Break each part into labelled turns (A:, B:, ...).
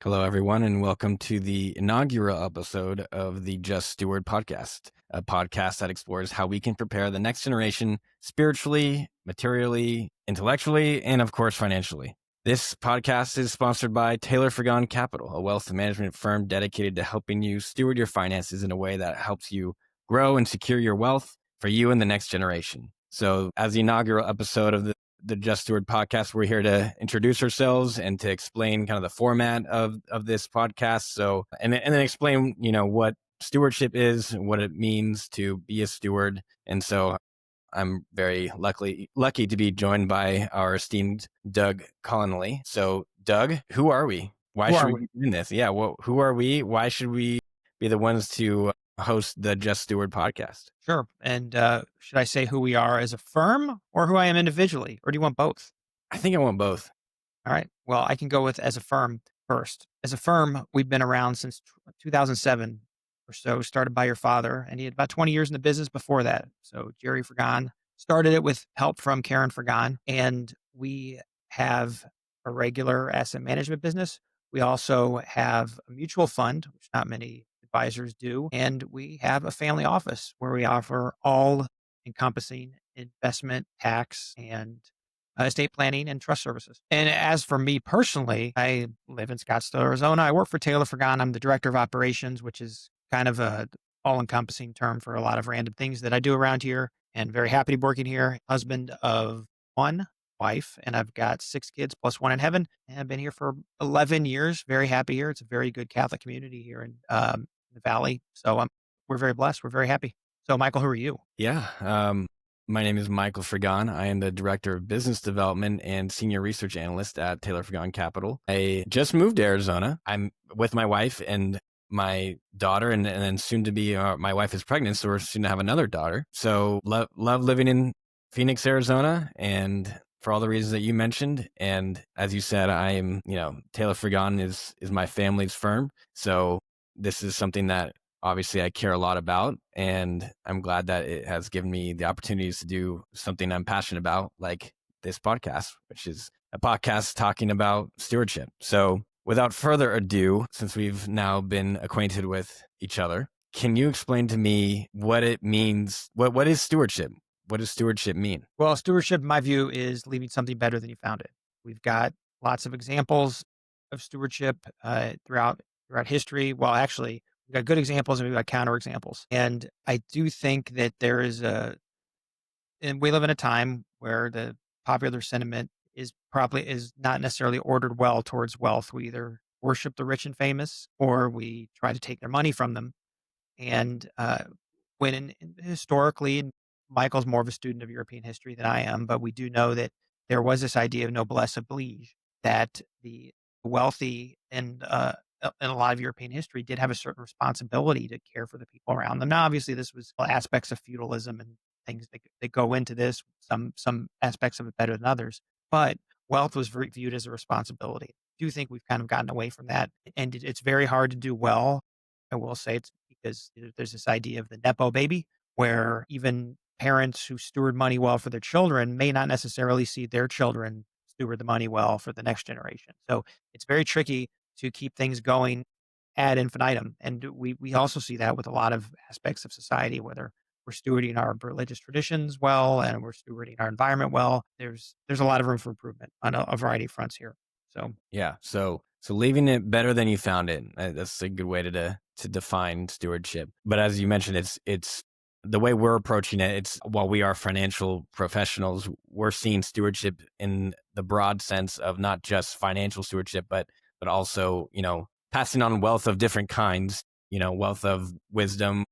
A: Hello, everyone, and welcome to the inaugural episode of the Just Steward Podcast, a podcast that explores how we can prepare the next generation spiritually, materially, intellectually, and of course, financially. This podcast is sponsored by Taylor Frigon Capital, a wealth management firm dedicated to helping you steward your finances in a way that helps you grow and secure your wealth for you and the next generation. So, as the inaugural episode of the Just Steward Podcast, we're here to introduce ourselves and to explain kind of the format of this podcast. So, and then explain, what stewardship is, what it means to be a steward. And so I'm very lucky to be joined by our esteemed Doug Connolly. So, Doug, who are we? Why should we be doing this? Yeah, well, who are we? Why should we be the ones to host the Just Steward Podcast?
B: Sure. And should I say who we are as a firm or who I am individually? Or do you want both?
A: I think I want both.
B: All right. Well, I can go with as a firm first. As a firm, we've been around since 2007 or so, started by your father, and he had about 20 years in the business before that. So Jerry Frigon started it with help from Karen Frigon, and we have a regular asset management business. We also have a mutual fund, which not many advisors do, and we have a family office where we offer all encompassing investment, tax, and estate planning and trust services. And as for me personally, I live in Scottsdale, Arizona. I work for Taylor Frigon. I'm the director of operations, which is kind of a all-encompassing term for a lot of random things that I do around here, and very happy to be working here. Husband of one, wife, and I've got 6 kids plus one in heaven, and I've been here for 11 years. Very happy here. It's a very good Catholic community here in the Valley. So we're very blessed. We're very happy. So Michael, who are you?
A: Yeah. My name is Michael Frigon. I am the Director of Business Development and Senior Research Analyst at Taylor Frigon Capital. I just moved to Arizona. I'm with my wife and my daughter, and then soon to be, my wife is pregnant, so we're soon to have another daughter. So love living in Phoenix, Arizona, and for all the reasons that you mentioned. And as you said, I am, Taylor Frigon is my family's firm. So this is something that obviously I care a lot about, and I'm glad that it has given me the opportunities to do something I'm passionate about, like this podcast, which is a podcast talking about stewardship. So without further ado, since we've now been acquainted with each other, can you explain to me what it means? What is stewardship? What does stewardship mean?
B: Well, stewardship, in my view, is leaving something better than you found it. We've got lots of examples of stewardship throughout history. Well, actually, we've got good examples and we've got counter examples. And I do think that there is and we live in a time where the popular sentiment is not necessarily ordered well towards wealth. We either worship the rich and famous, or we try to take their money from them. And historically, Michael's more of a student of European history than I am, but we do know that there was this idea of noblesse oblige, that the wealthy and in a lot of European history did have a certain responsibility to care for the people around them. Now, obviously, this was aspects of feudalism and things that go into this. Some aspects of it better than others, but wealth was viewed as a responsibility. I do think we've kind of gotten away from that, and it's very hard to do well. I will say it's because there's this idea of the nepo baby, where even parents who steward money well for their children may not necessarily see their children steward the money well for the next generation. So it's very tricky to keep things going ad infinitum. And we also see that with a lot of aspects of society, whether we're stewarding our religious traditions well and we're stewarding our environment well. There's a lot of room for improvement on a variety of fronts here. So
A: yeah, so leaving it better than you found it. That's a good way to define stewardship. But as you mentioned, it's the way we're approaching it. It's while we are financial professionals, we're seeing stewardship in the broad sense of not just financial stewardship, but also, passing on wealth of different kinds, wealth of wisdom,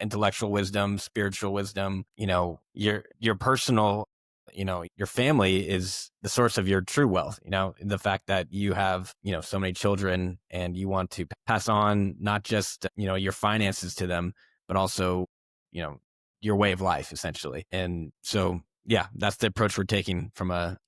A: intellectual wisdom, spiritual wisdom, your personal, your family is the source of your true wealth, the fact that you have, so many children and you want to pass on not just, your finances to them, but also, your way of life essentially. And so, yeah, that's the approach we're taking from a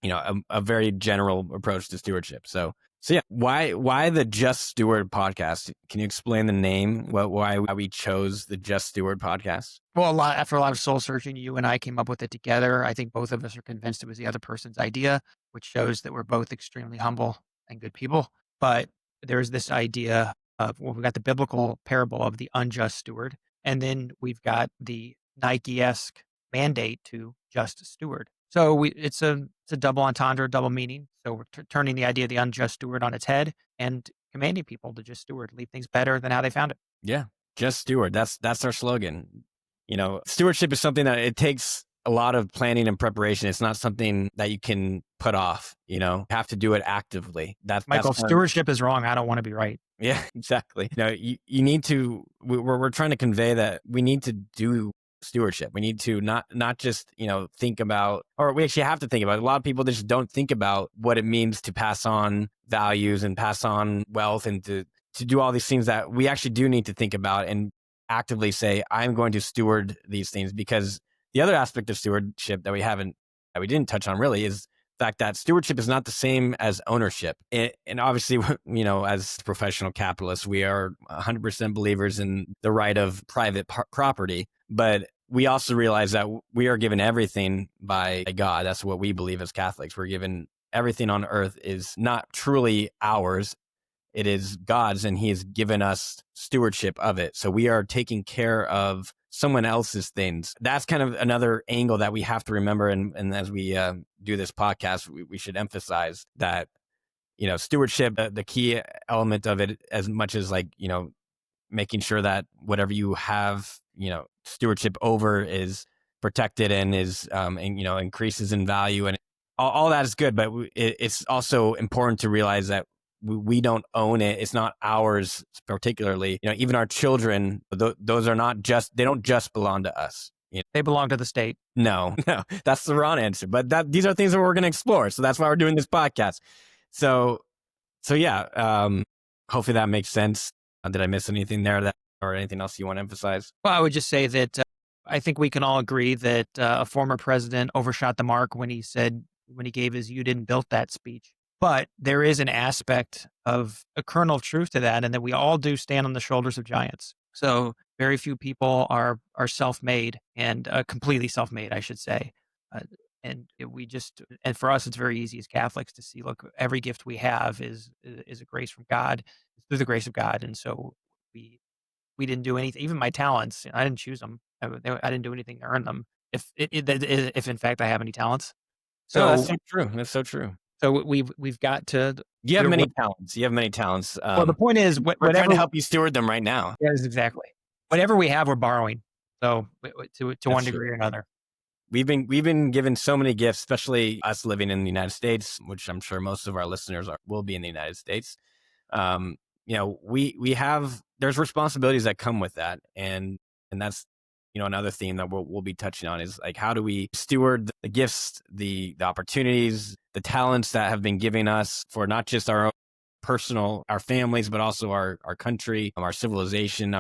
A: very general approach to stewardship. So yeah, why the Just Steward Podcast? Can you explain the name? Why we chose the Just Steward Podcast?
B: Well, after a lot of soul searching, you and I came up with it together. I think both of us are convinced it was the other person's idea, which shows that we're both extremely humble and good people. But there's this idea of, well, we've got the biblical parable of the unjust steward, and then we've got the Nike-esque mandate to just steward. So it's a double entendre, double meaning. So we're turning the idea of the unjust steward on its head and commanding people to just steward, leave things better than how they found it.
A: Yeah. Just steward. That's our slogan. Stewardship is something that it takes a lot of planning and preparation. It's not something that you can put off, you have to do it actively. That's
B: Michael, if
A: kind of,
B: stewardship is wrong, I don't want to be right.
A: yeah, exactly. You need to, we're trying to convey that we need to do stewardship. We need to not just, think about, or we actually have to think about it. A lot of people just don't think about what it means to pass on values and pass on wealth and to do all these things that we actually do need to think about and actively say, I'm going to steward these things. Because the other aspect of stewardship that we didn't touch on really is the fact that stewardship is not the same as ownership. And obviously, as professional capitalists, we are 100% believers in the right of private property. But we also realize that we are given everything by God. That's what we believe as Catholics. We're given everything on earth is not truly ours. It is God's, and he has given us stewardship of it. So we are taking care of someone else's things. That's kind of another angle that we have to remember. And as we do this podcast, we should emphasize that, stewardship, the key element of it, as much as making sure that whatever you have, stewardship over is protected and is, increases in value. And all that is good. But it's also important to realize that we don't own it. It's not ours particularly. Even our children, those are not just, they don't just belong to us.
B: They belong to the state.
A: No, that's the wrong answer. But these are things that we're going to explore. So that's why we're doing this podcast. So yeah, hopefully that makes sense. Did I miss anything there or anything else you want to emphasize?
B: Well, I would just say that I think we can all agree that a former president overshot the mark when he gave his "you didn't build that" speech. But there is an aspect of a kernel of truth to that, and that we all do stand on the shoulders of giants. So very few people are self-made and completely self-made, I should say. And for us, it's very easy as Catholics to see, look, every gift we have is a grace from God, it's through the grace of God. And so we didn't do anything. Even my talents, I didn't choose them. I didn't do anything to earn them. If in fact I have any talents.
A: So
B: So
A: that's so true. That's so true.
B: so we've got to.
A: You have many talents. You have many talents.
B: Well, the point is,
A: we're
B: whatever
A: trying to help you steward them right now.
B: Yes, exactly. Whatever we have, we're borrowing. So to one
A: That's
B: degree or another.
A: We've been given so many gifts, especially us living in the United States, which I'm sure most of our listeners will be in the United States. We have, there's responsibilities that come with that, and that's another theme that we'll be touching on is like, how do we steward the gifts, the opportunities, the talents that have been given us for not just our own personal, our families, but also our country, our civilization,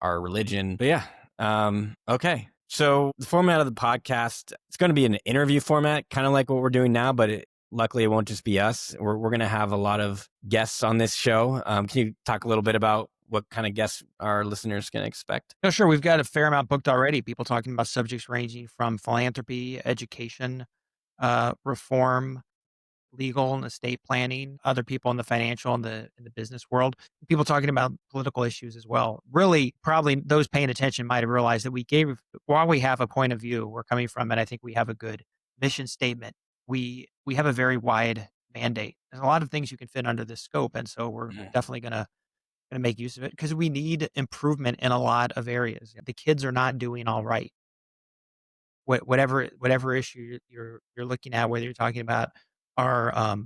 A: our religion. But yeah, okay. So the format of the podcast, it's going to be an interview format, kind of like what we're doing now, but luckily it won't just be us. We're going to have a lot of guests on this show. Can you talk a little bit about what kind of guests our listeners can expect?
B: No, sure. We've got a fair amount booked already. People talking about subjects ranging from philanthropy, education, reform, legal and estate planning, other people in the financial and in the business world, people talking about political issues as well. Really, probably those paying attention might have realized that while we have a point of view, we're coming from it. I think we have a good mission statement. We have a very wide mandate. There's a lot of things you can fit under this scope. And so we're definitely going to make use of it because we need improvement in a lot of areas. The kids are not doing all right. Whatever issue you're looking at, whether you're talking about our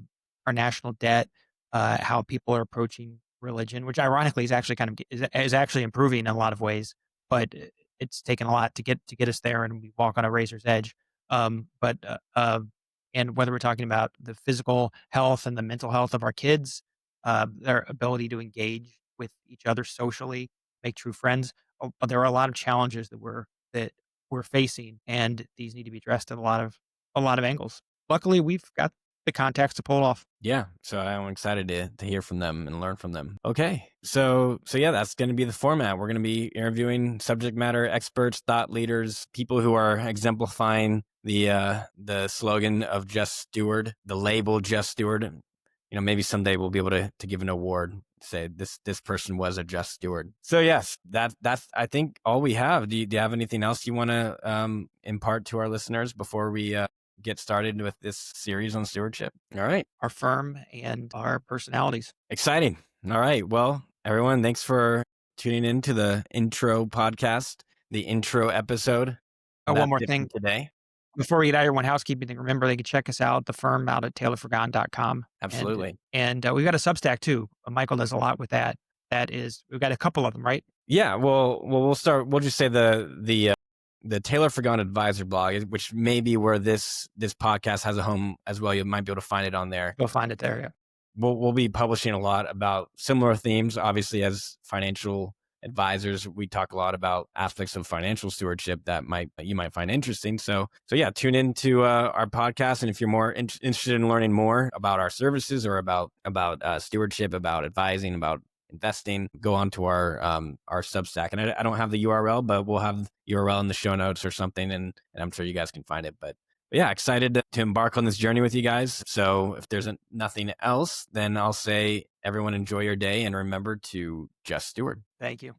B: national debt, how people are approaching religion, which ironically is actually is actually improving in a lot of ways, but it's taken a lot to get us there, and we walk on a razor's edge. And whether we're talking about the physical health and the mental health of our kids, their ability to engage with each other socially, make true friends, there are a lot of challenges that we're facing, and these need to be addressed at a lot of angles. Luckily, we've got the contacts to pull it off.
A: Yeah. So I'm excited to hear from them and learn from them. Okay. So yeah, that's going to be the format. We're going to be interviewing subject matter experts, thought leaders, people who are exemplifying the slogan of Just Steward, the label Just Steward. maybe someday we'll be able to give an award, say this person was a just steward. So yes, that's I think all we have. Do you have anything else you want to impart to our listeners before we get started with this series on stewardship? All right.
B: Our firm and our personalities.
A: Exciting. All right. Well, everyone, thanks for tuning in to the intro podcast, the intro episode.
B: Oh,
A: That's
B: one more
A: it
B: thing.
A: for today.
B: Before we get out of here, one housekeeping thing. Remember, they can check us out, the firm, out at taylorfrigon.com.
A: Absolutely.
B: And we've got a Substack too. Michael does a lot with that. We've got a couple of them, right?
A: Yeah. Well, we'll start. We'll just say the Taylor Frigon Advisor blog, which may be where this podcast has a home as well. You might be able to find it on there.
B: You'll find it there. Yeah.
A: We'll be publishing a lot about similar themes. Obviously, as financial advisors, we talk a lot about aspects of financial stewardship that you might find interesting. So yeah, tune into our podcast, and if you're more interested in learning more about our services or about stewardship, about advising, about investing, go on to our Substack. And I don't have the URL, but we'll have the URL in the show notes or something, and I'm sure you guys can find it. But yeah, excited to embark on this journey with you guys. So if there's nothing else, then I'll say everyone enjoy your day and remember to just steward.
B: Thank you.